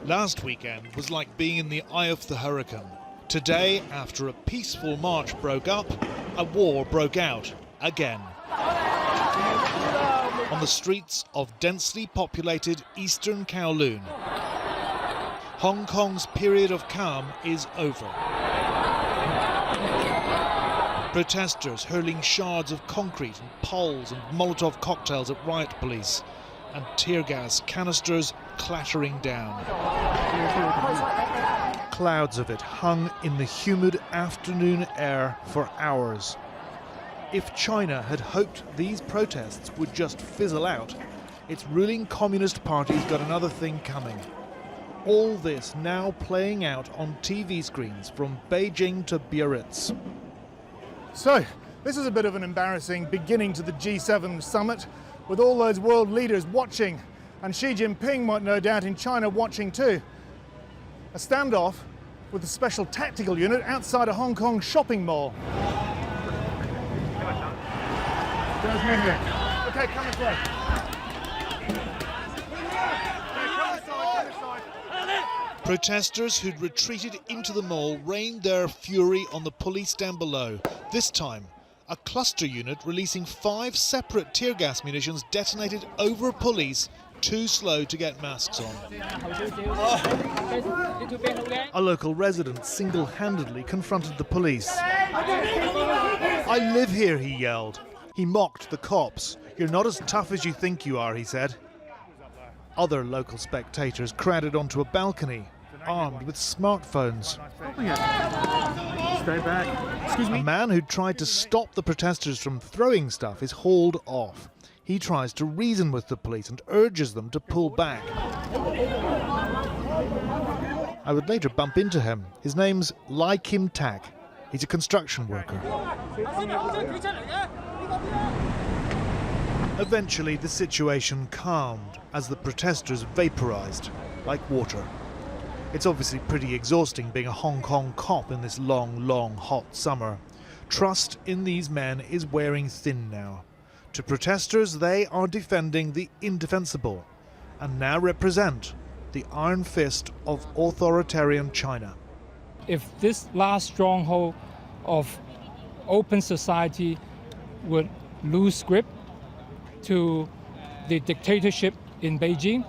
Last weekend was like being in the eye of the hurricane. Today, after a peaceful march broke up, a war broke out again. On the streets of densely populated eastern Kowloon, Hong Kong's period of calm is over. Protesters hurling shards of concrete and poles and Molotov cocktails at riot police, and tear gas canisters clattering down. Clouds of it hung in the humid afternoon air for hours. If China had hoped these protests would just fizzle out, its ruling Communist Party's got another thing coming. All this now playing out on TV screens from Beijing to Biarritz. So, this is a bit of an embarrassing beginning to the G7 summit, with all those world leaders watching, and Xi Jinping might no doubt in China watching too. A standoff with a special tactical unit outside a Hong Kong shopping mall. Okay, come inside. Protesters who'd retreated into the mall rained their fury on the police down below. This time, a cluster unit releasing 5 separate tear gas munitions detonated over police too slow to get masks on. A local resident single-handedly confronted the police. "I live here," he yelled. He mocked the cops. "You're not as tough as you think you are," he said. Other local spectators crowded onto a balcony, armed with smartphones. Stay back. Excuse me. A man who tried to stop the protesters from throwing stuff is hauled off. He tries to reason with the police and urges them to pull back. I would later bump into him. His name's Lai Kim Tak. He's a construction worker. Eventually, the situation calmed as the protesters vaporized like water. It's obviously pretty exhausting being a Hong Kong cop in this long, hot summer. Trust in these men is wearing thin now. To protesters, they are defending the indefensible and now represent the iron fist of authoritarian China. If this last stronghold of open society would lose grip to the dictatorship in Beijing,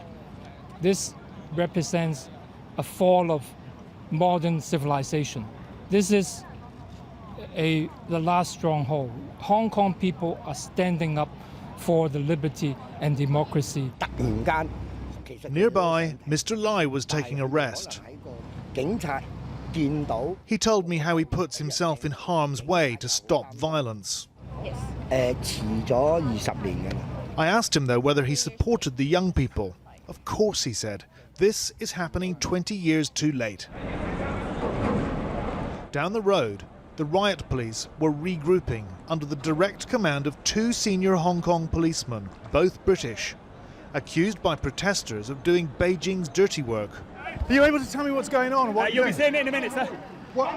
this represents a fall of modern civilization. This is the last stronghold. Hong Kong people are standing up for the liberty and democracy. Nearby, Mr. Lai was taking a rest. He told me how he puts himself in harm's way to stop violence. I asked him, though, whether he supported the young people. Of course, he said. This is happening 20 years too late. Down the road, the riot police were regrouping under the direct command of 2 senior Hong Kong policemen, both British, accused by protesters of doing Beijing's dirty work. Are you able to tell me what's going on? You'll be seeing it in a minute, sir. What?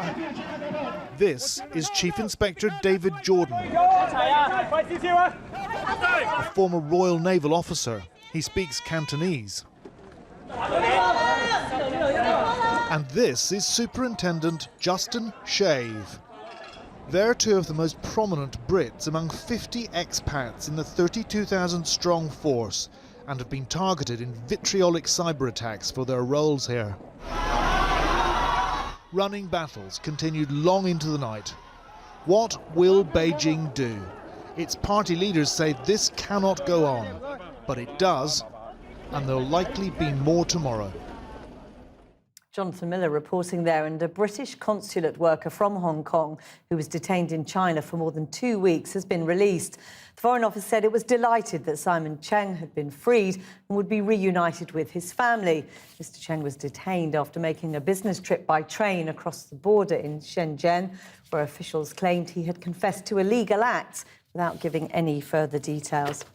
This is Chief Inspector David Jordan, a former Royal Naval officer. He speaks Cantonese. And this is Superintendent Justin Shave. They're 2 of the most prominent Brits among 50 expats in the 32,000-strong force and have been targeted in vitriolic cyber attacks for their roles here. Running battles continued long into the night. What will Beijing do? Its party leaders say this cannot go on, but it does, and there'll likely be more tomorrow. Jonathan Miller reporting there, and a British consulate worker from Hong Kong who was detained in China for more than 2 weeks has been released. The Foreign Office said it was delighted that Simon Cheng had been freed and would be reunited with his family. Mr. Cheng was detained after making a business trip by train across the border in Shenzhen, where officials claimed he had confessed to illegal acts without giving any further details.